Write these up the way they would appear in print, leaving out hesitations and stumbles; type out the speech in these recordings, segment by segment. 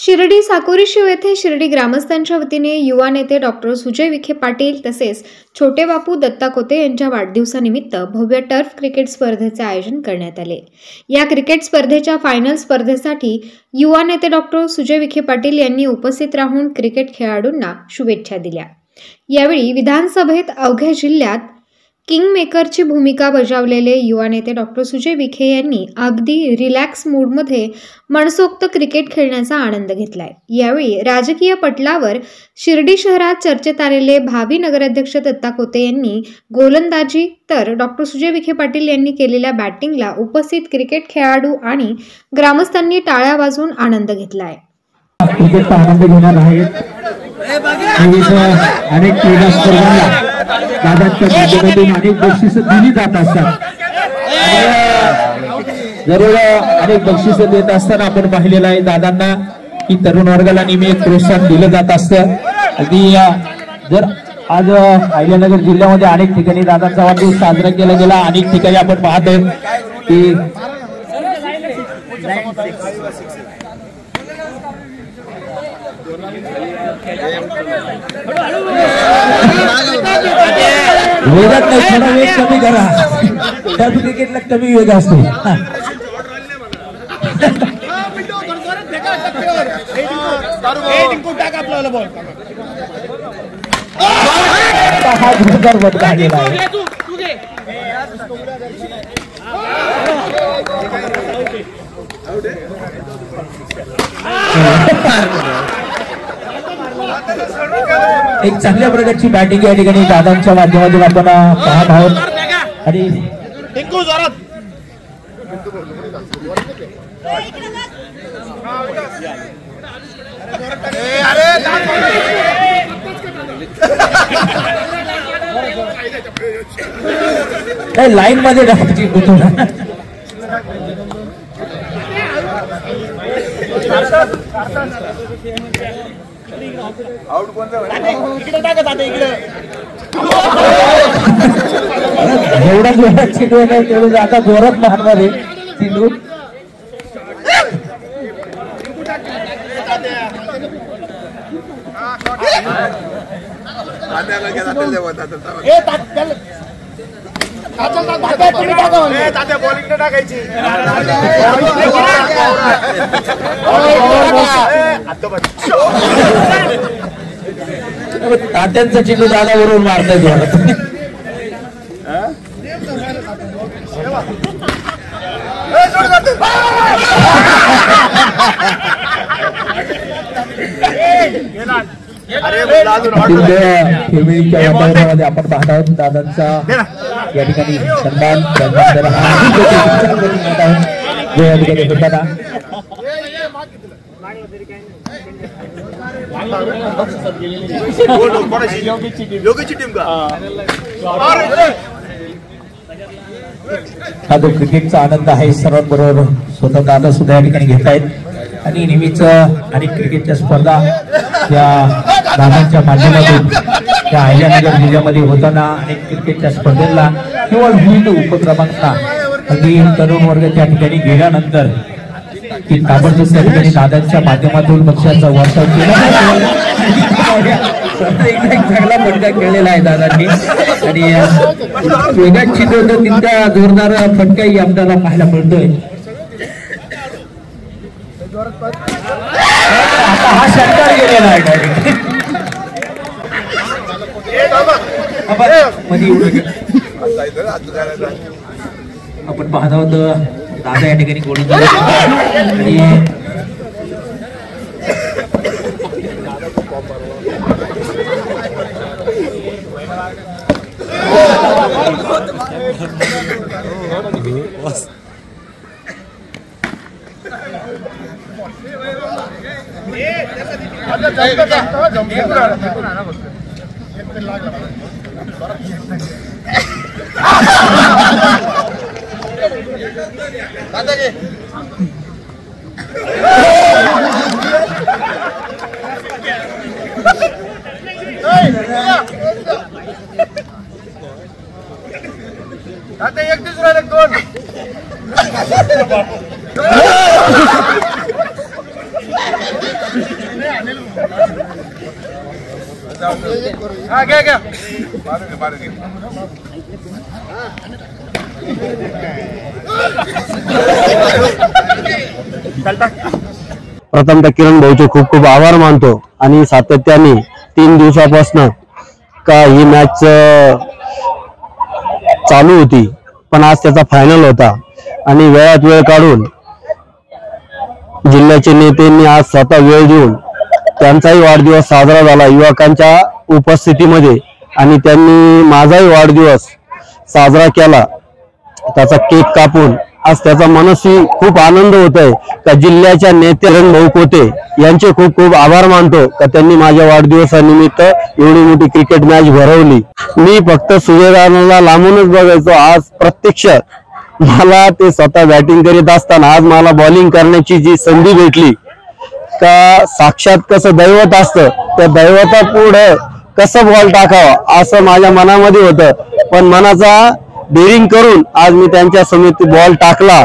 शिर्डी साकोरी शिव येथे शिर्डी ग्रामस्थांच्या वतीने युवा नेते डॉक्टर सुजय विखे पाटील तसेच छोटे बापू दत्ता कोते यांच्या वाढदिवसानिमित्त भव्य टर्फ क्रिकेट स्पर्धेचे आयोजन करण्यात आले। या क्रिकेट स्पर्धेच्या फायनल स्पर्धेसाठी युवा नेते डॉक्टर सुजय विखे पाटील यांनी उपस्थित राहून क्रिकेट खेळाडूंना शुभेच्छा दिल्या। यावेळी विधानसभेत अवघ्या जिल्ह्यात किंग मेकरची भूमिका बजावलेले युवा नेते डॉक्टर सुजय विखे यांनी अगदी रिलॅक्स मूडमध्ये मनसोक्त क्रिकेट खेळण्याचा आनंद घेतलाय। यावेळी राजकीय पटलावर शिर्डी शहरात चर्चेत आलेले भावी नगराध्यक्ष दत्ता कोते यांनी गोलंदाजी तर डॉक्टर सुजय विखे पाटील यांनी केलेल्या बॅटिंगला उपस्थित क्रिकेट खेळाडू आणि ग्रामस्थांनी टाळ्या वाजवून आनंद घेतलाय। क्रिकेटचा आनंद घेणार आहेत अनेक क्रीडा स्पर्धांना दादांच्या माध्यमातून अनेक बक्षिसं दिली जात असतात। जरूर अनेक बक्षिसं देत असताना आपण पाहिलेलं आहे दादांना की तरुण वर्गाला नेहमी एक प्रोत्साहन दिलं जात असतं। अगदी जर आज अहिल्यानगर जिल्ह्यामध्ये अनेक ठिकाणी दादांचा वाढदिवस साजरा केला गेला, अनेक ठिकाणी आपण पाहतोय की वेगात नाही, थोडा वेग कमी करा, टर्फ क्रिकेटला कमी वेग असतो। हा जोरदार बदला आलेला आहे। एक चांगल्या प्रकारची बॅटिंग या ठिकाणी दादांच्या माध्यमातून आपण पाहत आहोत आणि लाईन मध्ये आउट एवढा जोरात चिडू नाही तेवढं आता जोरात मारणार आहे चिंडू। तात्यांचा चिंडू दादावरून मारताय जोरात। फॅमिलीच्या वातावरणामध्ये आपण पाहत आहोत दादांचा या ठिकाणी सन्मान या ठिकाणी होताना हा जो क्रिकेटचा आनंद आहे सर्वांबरोबर स्वतः दादा सुद्धा या ठिकाणी घेत आहेत आणि नेहमीच अनेक क्रिकेटच्या स्पर्धा या दादांच्या माध्यमातून त्या अहिल्यानगर जिल्ह्यामध्ये होताना अनेक क्रिकेटच्या स्पर्धेला किंवा विविध उपक्रमांना अगदी तरुण वर्ग त्या ठिकाणी गेल्यानंतर की ताबडतोब त्या ठिकाणी दादांच्या माध्यमातून पक्षाचा वर्षाव केला। एक चांगला फटका खेळलेला आहे दादांनी आणि वेगात चित्रतो तितका जोरदार फटकाही आपल्याला पाहायला मिळतोय। आता हा षटकार गेलेला आहे डायरेक्ट आपण पाहत आहोत दादा या ठिकाणी गोलंदाज आणि आता एक दुसरा दोन प्रथमतः किरण भाऊचे खूप खूप आभार मानतो आणि सातत्याने 3 दिवसापासून का ही मॅच चालू होती, पण आज त्याचा फायनल होता आणि वेळात वेळ काढून जिल्ह्याचे नेत्यांनी आज स्वतः वेळ देऊन त्यांचाही वाढदिवस साजरा झाला युवकांच्या उपस्थितीमध्ये आणि त्यांनी माझाही वाढदिवस साजरा केला, त्याचा केक कापून। आज त्याचा मनस्वी खूप आनंद होत आहे का जिल्ह्याच्या नेते किरण भाऊ कोते यांचे खूप खूप आभार मानतो का त्यांनी माझ्या वाढदिवसानिमित्त एवढी मोठी क्रिकेट मॅच भरवली। मी फक्त सुजयदादांना लांबूनच बघायचो, आज प्रत्यक्ष मला ते स्वतः बॅटिंग करीत असताना आज मला बॉलिंग करण्याची जी संधी भेटली का साक्षात कसं दैवत असतं, त्या दैवतापुढे कसं बॉल टाकावा असं माझ्या मनामध्ये होतं, पण मनाचा डेअरिंग करून आज मी त्यांच्या समिती बॉल टाकला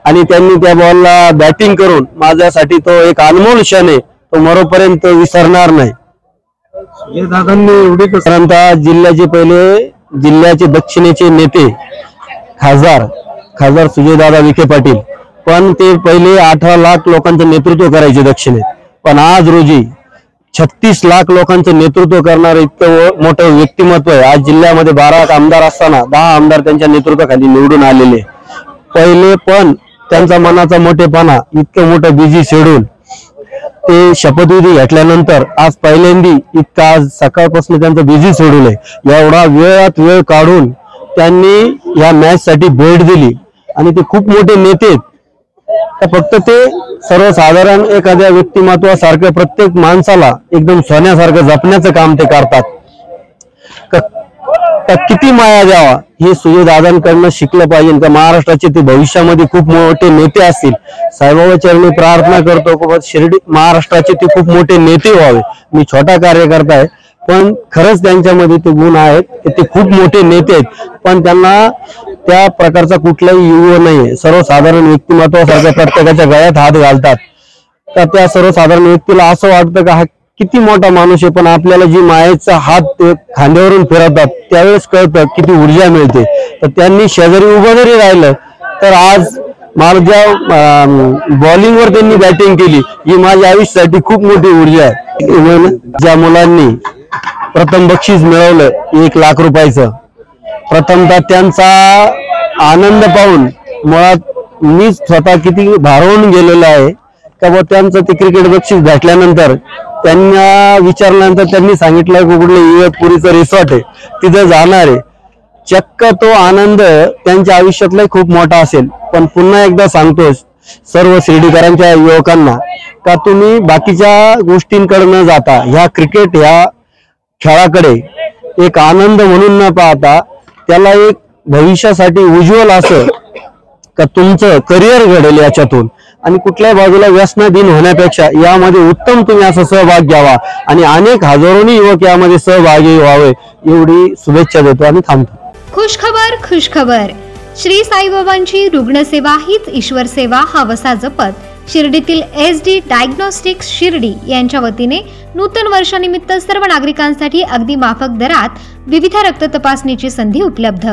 आणि त्यांनी त्या बॉलला बॅटिंग करून माझ्यासाठी तो एक अनमोल क्षण आहे, तो मरोपर्यंत विसरणार नाही। दादांनी जिल्ह्याचे दक्षिणेचे नेते खासदार सुजयदादा विखे पाटील, पण ते पहिले 18 लाख लोकांचं नेतृत्व करायचे दक्षिणेत, पण आज रोजी 36 लाख लोकांचं नेतृत्व करणारं इतकं मोठं व्यक्तिमत्व आहे। आज जिल्ह्यामध्ये 12 आमदार असताना 10 आमदार त्यांच्या नेतृत्वाखाली निवडून आलेले। पहिले पण त्यांचा मनाचा मोठेपणा, इतकं मोठं बिझी शेड्यूल, ते शपथविधी घेतल्यानंतर आज पहिल्यांदी इतकं आज सकाळपासून त्यांचं बिझी शेड्यूल आहे, एवढा वेळात वेळ काढून त्यांनी या मॅच साठी भेट दिली आणि ते खूप मोठे नेते तर फक्त ते सर्वसाधारण एखाद्या व्यक्तिमत्वासारखं प्रत्येक माणसाला एकदम सोन्यासारखं जपण्याचं काम ते करतात। किती माया द्यावा हे सुजयदादांकडनं शिकलं पाहिजे का महाराष्ट्राचे ते भविष्यामध्ये खूप मोठे नेते असतील। साईबाबा चरणी प्रार्थना करतो की शिर्डी महाराष्ट्राचे ते खूप मोठे नेते व्हावे। मी छोटा कार्यकर्ता आहे, पण खरंच त्यांच्यामध्ये ते गुण आहेत की ते खूप मोठे नेते आहेत, पण त्यांना त्या प्रकारचा कुठलाही युवा नाहीये। सर्वसाधारण व्यक्तिमत्वासारखं प्रत्येकाच्या गळ्यात हात घालतात, तर त्या सर्वसाधारण व्यक्तीला असं वाटतं का हा किती मोठा माणूस आहे, पण आपल्याला जी मायेचा हात ते खांद्यावरून फिरवतात त्यावेळेस कळतं किती ऊर्जा मिळते। तर त्यांनी शेजारी उभं जरी राहिलं तर आज मला ज्या बॉलिंगवर त्यांनी बॅटिंग केली ही माझ्या आयुष्यासाठी खूप मोठी ऊर्जा आहे। ज्या मुलांनी प्रथम बक्षीस मिळवलं 1 लाख रुपयाचं, प्रथमतः त्यांचा आनंद पाहून मुळात मी स्वतः किती भारावून गेलेलो आहे का बा त्यांचं ते क्रिकेट बक्षीस भेटल्यानंतर त्यांना विचारल्यानंतर त्यांनी सांगितलं की कुठलं इगतपुरीचं रिसॉर्ट आहे तिथे जाणार आहे। चक्क तो आनंद त्यांच्या आयुष्यातला खूप मोठा असेल। पण पुन्हा एकदा सांगतो सर्व शिर्डीकरांच्या युवकांना का तुम्ही बाकीच्या गोष्टींकडे न जाता ह्या क्रिकेट ह्या खेळाकडे एक आनंद म्हणून न पाहता त्याला एक भविष्यासाठी उज्ज्वल असं का तुमचं करिअर घडेल याच्यातून आणि कुठल्याही बाजूला व्यसनाधीन होण्यापेक्षा यामध्ये उत्तम तुम्ही असा सहभाग घ्यावा आणि अनेक हजारोनी युवक यामध्ये सहभागी व्हावे एवढी शुभेच्छा देतो आणि थांबतो। खुशखबर श्री साईबाबांची रुग्णसेवा हीच ईश्वर सेवा हा वसा जपत शिर्डीतील SD डायग्नोस्टिक्स शिर्डी यांच्या वतीने नूतन वर्षानिमित्त सर्व नागरिकांसाठी अगदी माफक दरात विविध रक्त तपासणीची संधी उपलब्ध।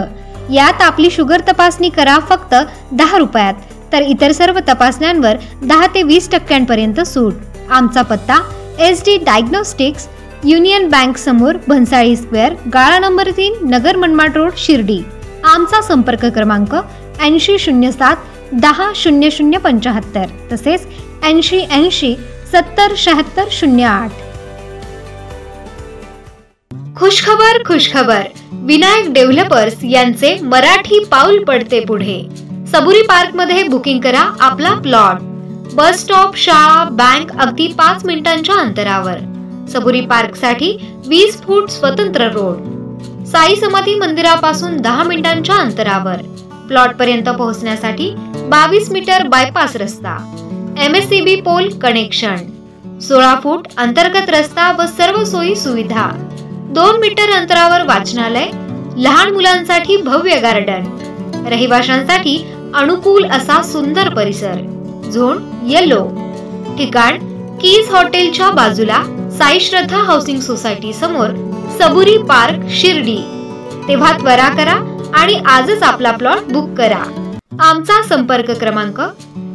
यात आपली शुगर तपासणी करा फक्त 10 रुपयात, तर इतर सर्व तपासण्यांवर 10 ते 20% सूट। आमचा पत्ता SD डायग्नोस्टिक्स, युनियन बँक समोर, भन्साळी स्क्वेअर, गाळा नंबर 3, नगर मनमाड रोड, शिर्डी। आमचा संपर्क क्रमांक 8007 10 0075 तसेच 8080 70 76 08। खुशखबर विनायक डेव्हलपर्स यांचे मराठी पाऊल पडते पुढे। सबुरी पार्क मध्ये बुकिंग करा आपला प्लॉट। बस स्टॉप, शाळा, बँक अगदी 5 मिनिटांच्या अंतरावर। सबुरी पार्क साठी 20 फूट स्वतंत्र रोड। साई समाधी मंदिरापासून 10 मिनिटांच्या अंतरावर। प्लॉट पर्यंत पोहोचण्यासाठी 22 मीटर बायपास रस्ता। MSCB पोल कनेक्शन, 16 फूट अंतर्गत रस्ता व सर्व सोयी सुविधा। 2 मीटर अंतरावर वाचनालय, लहान मुलांसाठी भव्य गार्डन, रहिवाशांसाठी अनुकूल असा सुंदर परिसर। झोन येलो, ठिकाण कीज हॉटेलच्या बाजूला साई श्रद्धा हाऊसिंग सोसायटी समोर सबुरी पार्क शिर्डी। तेव्हा त्वरा करा आणि आजच आपला प्लॉट बुक करा। आमचा संपर्क क्रमांक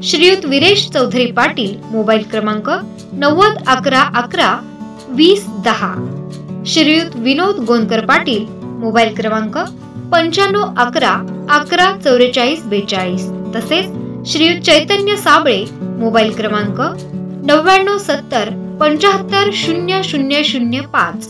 श्रीयुत विरेश चौधरी पाटील, मोबाईल क्रमांक 9011112010, श्रीयुत विनोद गोंदकर पाटील, मोबाईल क्रमांक 9511114442, तसेच श्रीयुत चैतन्य साबळे, मोबाईल क्रमांक 9970 75 0005।